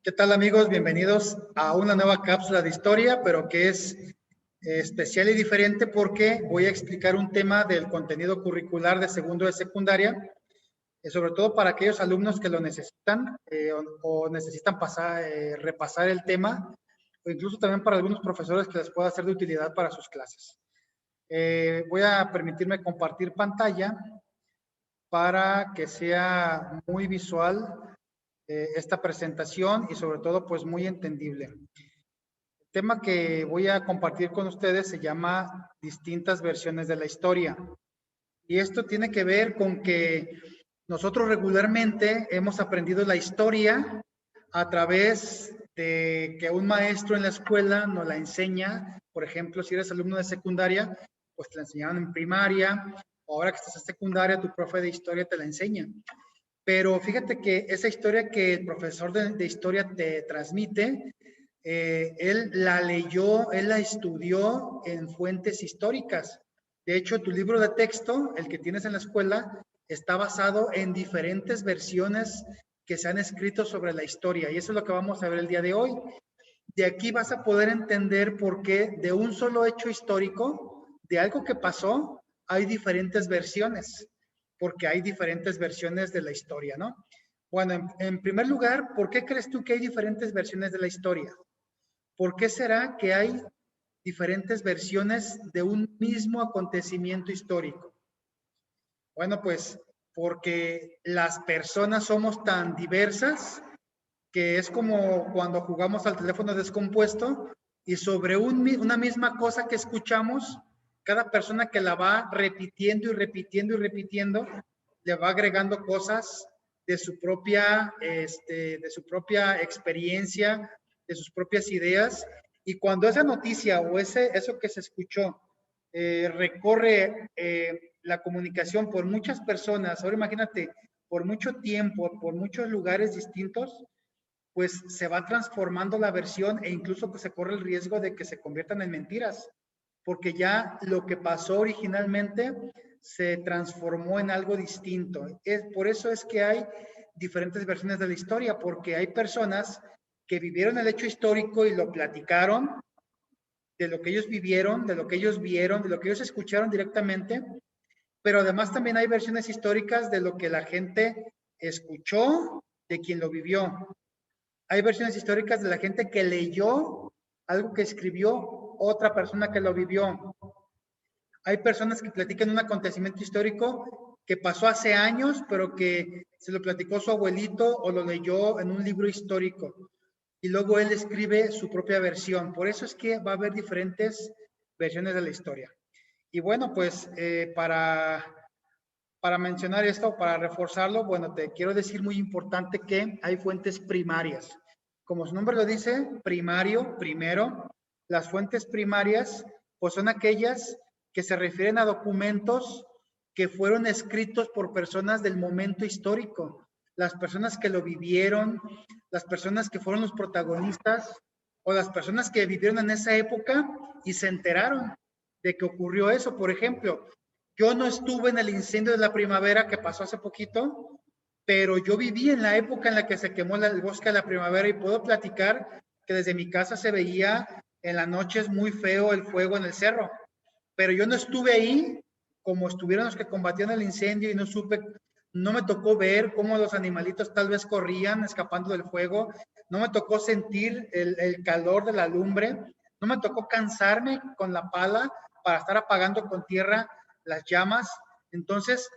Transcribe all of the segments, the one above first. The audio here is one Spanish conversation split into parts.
¿Qué tal, amigos? Bienvenidos a una nueva cápsula de historia, pero que es especial y diferente porque voy a explicar un tema del contenido curricular de segundo de secundaria, sobre todo para aquellos alumnos que lo necesitan o necesitan repasar el tema, o incluso también para algunos profesores que les pueda ser de utilidad para sus clases. Voy a permitirme compartir pantalla para que sea muy visual esta presentación y sobre todo pues muy entendible. El tema que voy a compartir con ustedes se llama distintas versiones de la historia. Y esto tiene que ver con que nosotros regularmente hemos aprendido la historia a través de que un maestro en la escuela nos la enseña. Por ejemplo, si eres alumno de secundaria, pues te la enseñaron en primaria. Ahora que estás en secundaria, tu profe de historia te la enseña. Pero fíjate que esa historia que el profesor de historia te transmite, él la leyó, él la estudió en fuentes históricas. De hecho, tu libro de texto, el que tienes en la escuela, está basado en diferentes versiones que se han escrito sobre la historia. Y eso es lo que vamos a ver el día de hoy. De aquí vas a poder entender por qué de un solo hecho histórico, de algo que pasó, hay diferentes versiones, porque hay diferentes versiones de la historia, ¿no? Bueno, en primer lugar, ¿por qué crees tú que hay diferentes versiones de la historia? ¿Por qué será que hay diferentes versiones de un mismo acontecimiento histórico? Bueno, pues porque las personas somos tan diversas que es como cuando jugamos al teléfono descompuesto y sobre una misma cosa que escuchamos, cada persona que la va repitiendo y repitiendo y repitiendo, le va agregando cosas de su propia experiencia, de sus propias ideas. Y cuando esa noticia o eso que se escuchó recorre la comunicación por muchas personas, ahora imagínate, por mucho tiempo, por muchos lugares distintos, pues se va transformando la versión e incluso pues se corre el riesgo de que se conviertan en mentiras, porque ya lo que pasó originalmente se transformó en algo distinto. Por eso es que hay diferentes versiones de la historia, porque hay personas que vivieron el hecho histórico y lo platicaron de lo que ellos vivieron, de lo que ellos vieron, de lo que ellos escucharon directamente, pero además también hay versiones históricas de lo que la gente escuchó de quien lo vivió. Hay versiones históricas de la gente que leyó algo que escribió otra persona que lo vivió. Hay personas que platican un acontecimiento histórico que pasó hace años, pero que se lo platicó su abuelito o lo leyó en un libro histórico. Y luego él escribe su propia versión. Por eso es que va a haber diferentes versiones de la historia. Y bueno, pues para mencionar esto, para reforzarlo, bueno, te quiero decir muy importante que hay fuentes primarias. Como su nombre lo dice, primario, primero, las fuentes primarias, pues son aquellas que se refieren a documentos que fueron escritos por personas del momento histórico, las personas que lo vivieron, las personas que fueron los protagonistas o las personas que vivieron en esa época y se enteraron de que ocurrió eso. Por ejemplo, yo no estuve en el incendio de la primavera que pasó hace poquito, pero yo viví en la época en la que se quemó el bosque de la primavera y puedo platicar que desde mi casa se veía en las noches muy feo el fuego en el cerro, pero yo no estuve ahí como estuvieron los que combatían el incendio y no supe, no me tocó ver cómo los animalitos tal vez corrían escapando del fuego, no me tocó sentir el calor de la lumbre, no me tocó cansarme con la pala para estar apagando con tierra las llamas. Entonces,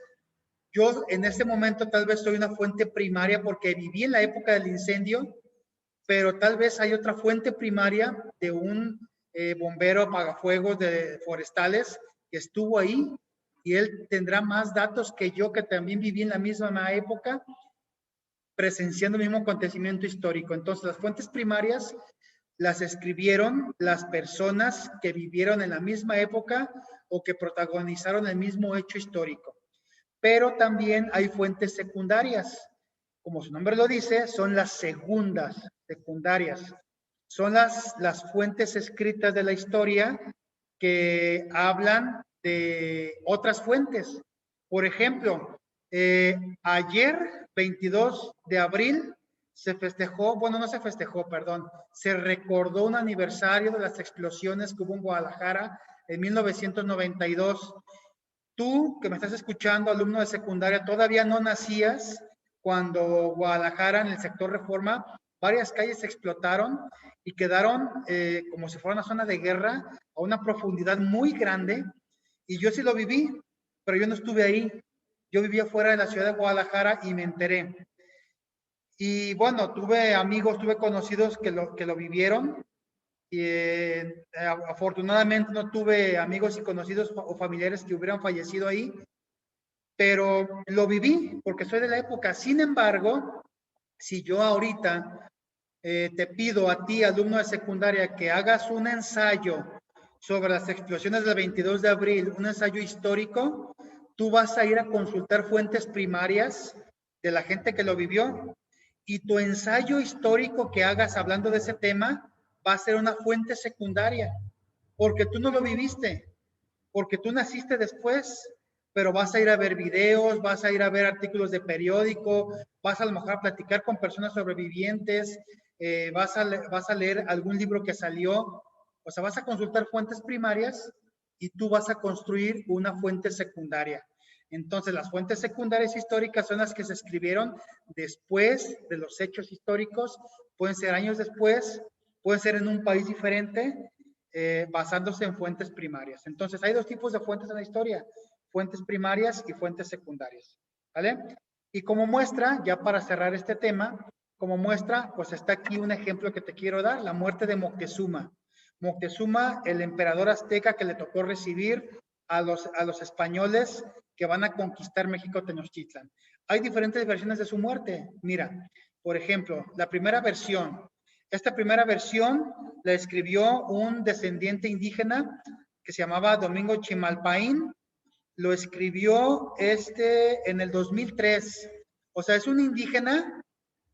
yo en este momento tal vez soy una fuente primaria porque viví en la época del incendio, pero tal vez hay otra fuente primaria de un bombero apagafuegos de forestales que estuvo ahí y él tendrá más datos que yo que también viví en la misma época presenciando el mismo acontecimiento histórico. Entonces, las fuentes primarias las escribieron las personas que vivieron en la misma época o que protagonizaron el mismo hecho histórico. Pero también hay fuentes secundarias. Como su nombre lo dice, son las segundas, secundarias. Son las fuentes escritas de la historia que hablan de otras fuentes. Por ejemplo, ayer, 22 de abril, se festejó, bueno, no se festejó, perdón, se recordó un aniversario de las explosiones que hubo en Guadalajara en 1992. Tú, que me estás escuchando, alumno de secundaria, todavía no nacías cuando Guadalajara, en el sector Reforma, varias calles explotaron y quedaron como si fuera una zona de guerra a una profundidad muy grande. Y yo sí lo viví, pero yo no estuve ahí. Yo vivía fuera de la ciudad de Guadalajara y me enteré. Y bueno, tuve amigos, tuve conocidos que lo vivieron. Y, afortunadamente no tuve amigos y conocidos o familiares que hubieran fallecido ahí, pero lo viví porque soy de la época. Sin embargo, si yo ahorita te pido a ti, alumno de secundaria, que hagas un ensayo sobre las explosiones del 22 de abril, un ensayo histórico, tú vas a ir a consultar fuentes primarias de la gente que lo vivió, y tu ensayo histórico que hagas hablando de ese tema va a ser una fuente secundaria, porque tú no lo viviste, porque tú naciste después, pero vas a ir a ver videos, vas a ir a ver artículos de periódico, vas a lo mejor a platicar con personas sobrevivientes, vas a leer algún libro que salió, o sea, vas a consultar fuentes primarias y tú vas a construir una fuente secundaria. Entonces, las fuentes secundarias históricas son las que se escribieron después de los hechos históricos, pueden ser años después, pueden ser en un país diferente, basándose en fuentes primarias. Entonces, hay dos tipos de fuentes en la historia, fuentes primarias y fuentes secundarias, ¿vale? Y como muestra, ya para cerrar este tema, como muestra, pues está aquí un ejemplo que te quiero dar, la muerte de Moctezuma. Moctezuma, el emperador azteca que le tocó recibir a los españoles que van a conquistar México Tenochtitlan. Hay diferentes versiones de su muerte. Mira, por ejemplo, la primera versión. Esta primera versión la escribió un descendiente indígena que se llamaba Domingo Chimalpaín. Lo escribió en el 2003. O sea, es un indígena,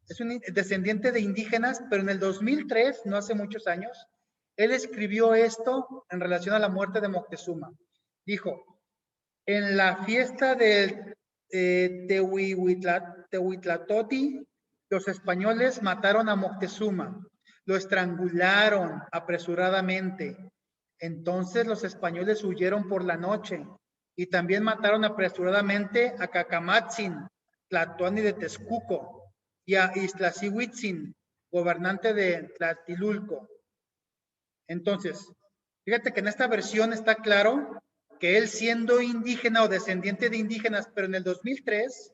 es un descendiente de indígenas, pero en el 2003, no hace muchos años, él escribió esto en relación a la muerte de Moctezuma. Dijo, en la fiesta del Tehuitlatoti, los españoles mataron a Moctezuma, lo estrangularon apresuradamente. Entonces los españoles huyeron por la noche y también mataron apresuradamente a Cacamatzin, Tlatoani de Texcoco, y a Iztaccíhuitzin, gobernante de Tlatilulco. Entonces, fíjate que en esta versión está claro que él, siendo indígena o descendiente de indígenas, pero en el 2003,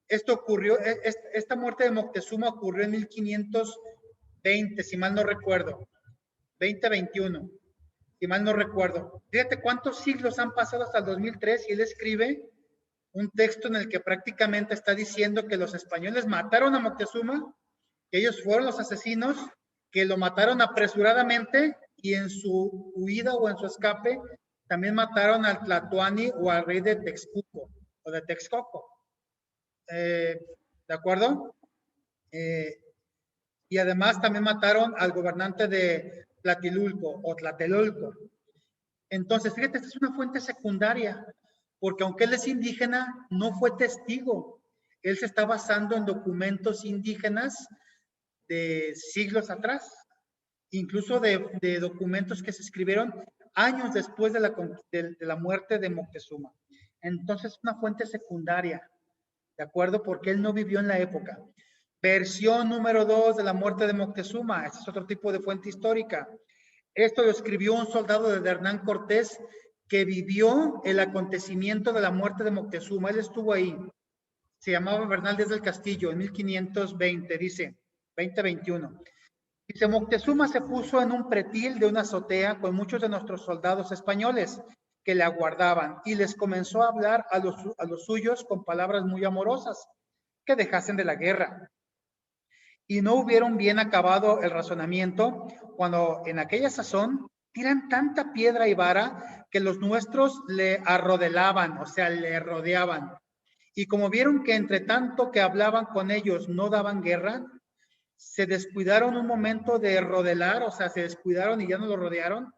esto ocurrió, esta muerte de Moctezuma ocurrió en 1520, si mal no recuerdo, 2021, si mal no recuerdo. Fíjate cuántos siglos han pasado hasta el 2003 y él escribe un texto en el que prácticamente está diciendo que los españoles mataron a Moctezuma, que ellos fueron los asesinos, que lo mataron apresuradamente y en su huida o en su escape también mataron al Tlatoani o al rey de Texcoco o de Texcoco. ¿De acuerdo? Y además también mataron al gobernante de Tlatilulco o Tlatelolco. Entonces, fíjate, esta es una fuente secundaria, porque aunque él es indígena, no fue testigo. Él se está basando en documentos indígenas de siglos atrás, incluso de documentos que se escribieron años después de la muerte de Moctezuma. Entonces, una fuente secundaria, ¿de acuerdo? Porque él no vivió en la época. Versión número 2 de la muerte de Moctezuma. Este es otro tipo de fuente histórica. Esto lo escribió un soldado de Hernán Cortés que vivió el acontecimiento de la muerte de Moctezuma. Él estuvo ahí. Se llamaba Bernaldez del Castillo en 1520, dice, 2021. Dice, Moctezuma se puso en un pretil de una azotea con muchos de nuestros soldados españoles que le aguardaban y les comenzó a hablar a los suyos con palabras muy amorosas, que dejasen de la guerra. Y no hubieron bien acabado el razonamiento cuando en aquella sazón tiran tanta piedra y vara que los nuestros le arrodelaban, o sea, le rodeaban. Y como vieron que entre tanto que hablaban con ellos no daban guerra, se descuidaron un momento de rodelar, o sea, se descuidaron y ya no lo rodearon,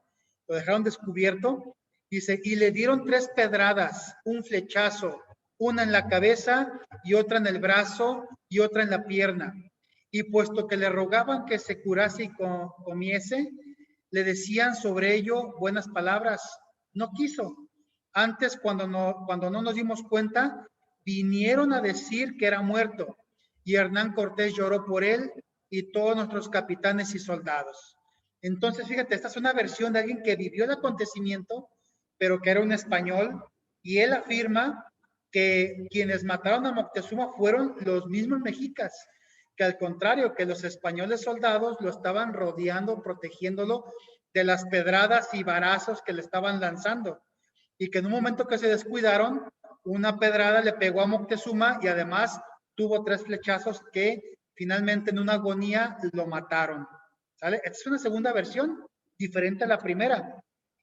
lo dejaron descubierto, dice, y le dieron 3 pedradas, un flechazo, una en la cabeza y otra en el brazo y otra en la pierna. y puesto que le rogaban que se curase y comiese, le decían sobre ello buenas palabras. No quiso. Antes, cuando no nos dimos cuenta, vinieron a decir que era muerto, y Hernán Cortés lloró por él y todos nuestros capitanes y soldados. Entonces, fíjate, esta es una versión de alguien que vivió el acontecimiento, pero que era un español, y él afirma que quienes mataron a Moctezuma fueron los mismos mexicas, que al contrario, que los españoles soldados lo estaban rodeando, protegiéndolo de las pedradas y varazos que le estaban lanzando, y que en un momento que se descuidaron, una pedrada le pegó a Moctezuma y además tuvo 3 flechazos que finalmente en una agonía lo mataron. ¿Sale? Esta es una segunda versión, diferente a la primera.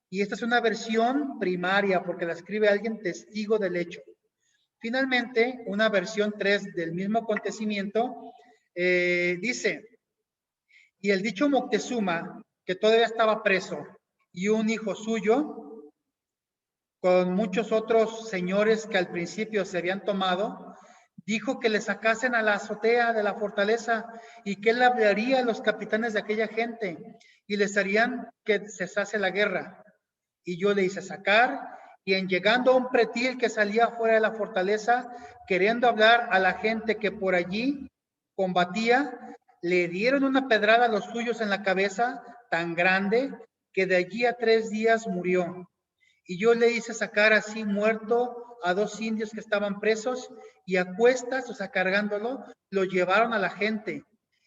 Y esta es una versión primaria, porque la escribe alguien testigo del hecho. Finalmente, una versión 3 del mismo acontecimiento dice, y el dicho Moctezuma, que todavía estaba preso, y un hijo suyo, con muchos otros señores que al principio se habían tomado, dijo que le sacasen a la azotea de la fortaleza y que él hablaría a los capitanes de aquella gente y les harían que cesase la guerra. Y yo le hice sacar, y en llegando a un pretil que salía fuera de la fortaleza, queriendo hablar a la gente que por allí combatía, le dieron una pedrada a los suyos en la cabeza tan grande que de allí a 3 días murió. Y yo le hice sacar así muerto a 2 indios que estaban presos, y a cuestas, o sea, cargándolo, lo llevaron a la gente.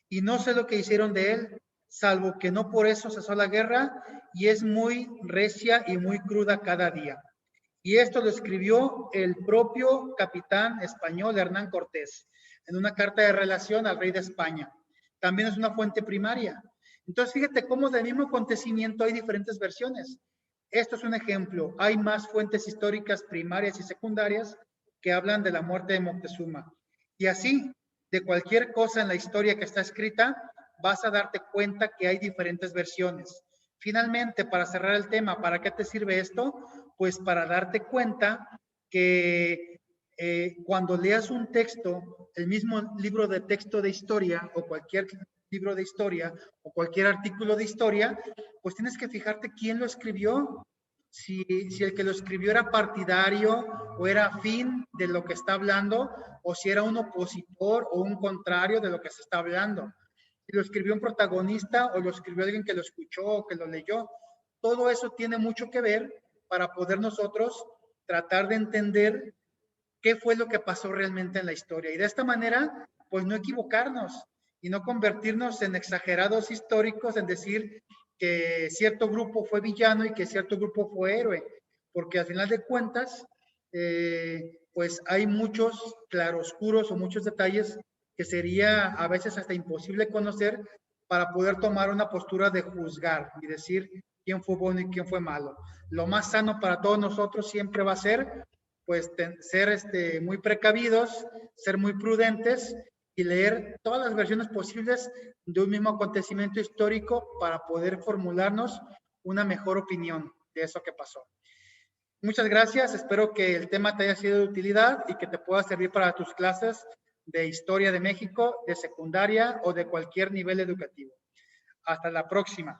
Y no sé lo que hicieron de él, salvo que no por eso cesó la guerra, y es muy recia y muy cruda cada día. Y esto lo escribió el propio capitán español Hernán Cortés en una carta de relación al rey de España. También es una fuente primaria. Entonces, fíjate cómo del mismo acontecimiento hay diferentes versiones. Esto es un ejemplo. Hay más fuentes históricas primarias y secundarias que hablan de la muerte de Moctezuma. Y así, de cualquier cosa en la historia que está escrita, vas a darte cuenta que hay diferentes versiones. Finalmente, para cerrar el tema, ¿para qué te sirve esto? Pues para darte cuenta que cuando leas un texto, el mismo libro de texto de historia o cualquier libro de historia o cualquier artículo de historia, pues tienes que fijarte quién lo escribió, si el que lo escribió era partidario o era afín de lo que está hablando, o si era un opositor o un contrario de lo que se está hablando. Si lo escribió un protagonista o lo escribió alguien que lo escuchó o que lo leyó. Todo eso tiene mucho que ver para poder nosotros tratar de entender qué fue lo que pasó realmente en la historia. Y de esta manera, pues no equivocarnos y no convertirnos en exagerados históricos en decir que cierto grupo fue villano y que cierto grupo fue héroe, porque al final de cuentas, pues hay muchos claroscuros o muchos detalles que sería a veces hasta imposible conocer para poder tomar una postura de juzgar y decir quién fue bueno y quién fue malo. Lo más sano para todos nosotros siempre va a ser pues ser muy precavidos, ser muy prudentes y leer todas las versiones posibles de un mismo acontecimiento histórico para poder formularnos una mejor opinión de eso que pasó. Muchas gracias, espero que el tema te haya sido de utilidad y que te pueda servir para tus clases de Historia de México, de secundaria o de cualquier nivel educativo. Hasta la próxima.